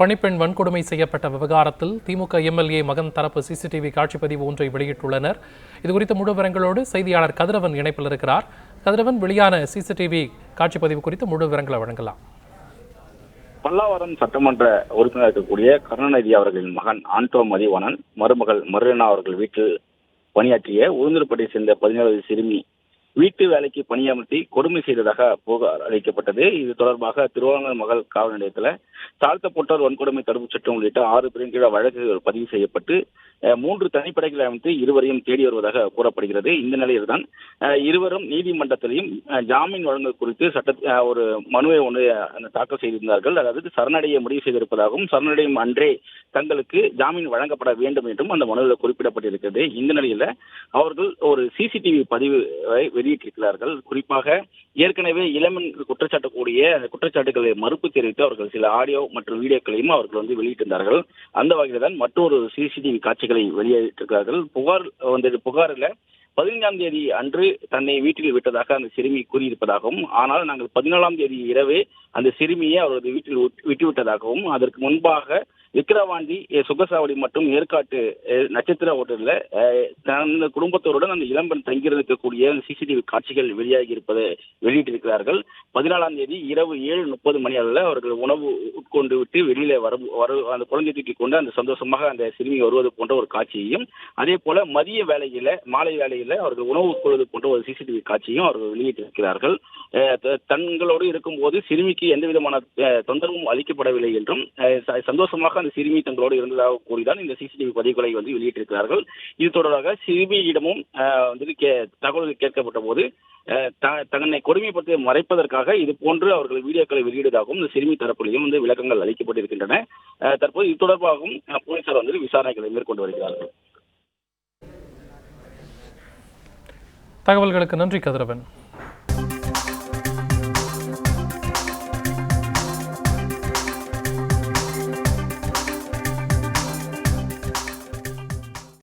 பணிப்பெண் வன்கொடுமை செய்யப்பட்ட விவகாரத்தில் திமுக எம்எல்ஏ மகன் தரப்பு சிசிடிவி காட்சிப்பதிவு ஒன்றை வெளியிட்டுள்ளனர். இதுகுறித்த முழு விவரங்களோடு செய்தியாளர் கதிரவன் இணைப்பில் இருக்கிறார். கதிரவன், வெளியான சிசிடிவி காட்சிப்பதிவு குறித்து முழு விவரங்களை வழங்கலாம். பல்லாவரம் சட்டமன்ற உறுப்பினர் இருக்கக்கூடிய கருணாநிதி அவர்களின் மகன் ஆண்டோ மதிவாணன் மருமகள் மருணா அவர்கள் வீட்டில் பணியாற்றிய உளுந்தூர்பேட்டையை சேர்ந்த 17 வயது சிறுமி வீட்டு வேலைக்கு பணியமர்த்தி கொடுமை செய்ததாக புகார் அளிக்கப்பட்டது. இது தொடர்பாக திருவாரூர் மகள் காவல் நிலையத்தில் தாழ்த்தப்பட்டோர் வன்கொடுமை தடுப்புச் சட்டம் உள்ளிட்ட 6 பேரின் கீழ் வழக்குகள் பதிவு செய்யப்பட்டு 3 தனிப்படைகளை அமைத்து இருவரையும் தேடி வருவதாக கூறப்படுகிறது. இந்த நிலையில்தான் இருவரும் நீதிமன்றத்திலையும் ஜாமீன் வழங்கல் குறித்து ஒரு மனுவை ஒன்று தாக்கல் செய்திருந்தார்கள். அதாவது சரணடைய முடிவு செய்திருப்பதாகவும் சரணடையும் அன்றே தங்களுக்கு ஜாமீன் வழங்கப்பட வேண்டும் என்றும் அந்த மனுவில் குறிப்பிடப்பட்டிருக்கிறது. இந்த நிலையில அவர்கள் ஒரு சிசிடிவி பதிவை வெளியிட்டிருக்கிறார்கள். குறிப்பாக ஏற்கனவே இளமன் குற்றச்சாட்டக்கூடிய அந்த குற்றச்சாட்டுகளை மறுப்பு தெரிவித்து அவர்கள் சில ஆடியோ மற்றும் வீடியோக்களையும் அவர்கள் வெளியிட்டிருந்தார்கள். அந்த வகையில் தான் மற்றொரு சிசிடிவி காட்சிகளை வெளியிட்டிருக்கிறார்கள். புகாரில் 15ஆம் தேதி அன்று தன்னை வீட்டில் விட்டதாக அந்த சிறுமி கூறியிருப்பதாகவும், ஆனால் நாங்கள் 14ஆம் தேதி இரவே அந்த சிறுமியை அவரது வீட்டில் விட்டுவிட்டதாகவும், அதற்கு முன்பாக விக்கிரவாண்டி சுகசாவடி மற்றும் ஏற்காட்டு நட்சத்திர ஹோட்டலில் தனது குடும்பத்தோருடன் அந்த இளம்பெண் தங்கியிருக்கக்கூடிய சிசிடிவி காட்சிகள் வெளியாகி இருப்பதை வெளியிட்டிருக்கிறார்கள். 14ஆம் தேதி இரவு 7:30 மணி அளவில் அவர்கள் உணவு உட்கொண்டு விட்டு வெளியில அந்த குழந்தை தூக்கி கொண்டு அந்த சந்தோஷமாக அந்த சிறுமி வருவது போன்ற ஒரு காட்சியையும், அதே போல மதிய வேளையில மாலை வேளையில அவர்கள் உணவு உட்கொள்வது போன்ற ஒரு சிசிடிவி காட்சியும் அவர்கள் வெளியிட்டிருக்கிறார்கள். தங்களோடு இருக்கும்போது சிறுமிக்கு எந்த விதமான தொந்தரவும் அளிக்கப்படவில்லை என்றும் சந்தோஷமாக அந்த சிறுமி தங்களோடு இருந்ததாக கூறிதான் இந்த சிசிடிவி பதிவுகளை வெளியிட்டிருக்கிறார்கள். இது தொடர்பாக சிறுமியிடமும் தகவல்கள் கேட்கப்பட்ட போது தன்னை கொடுமைப்படுத்தி மறைப்பதற்காக இது போன்று அவர்கள் வீடியோக்களை வெளியிடுவதாகவும் இந்த சிறுமி தரப்பிலையும் விளக்கங்கள் அளிக்கப்பட்டிருக்கின்றன. தற்போது இது தொடர்பாகவும் போலீசார் விசாரணைகளை மேற்கொண்டு வருகிறார்கள். தகவல்களுக்கு நன்றி கதிரவன்.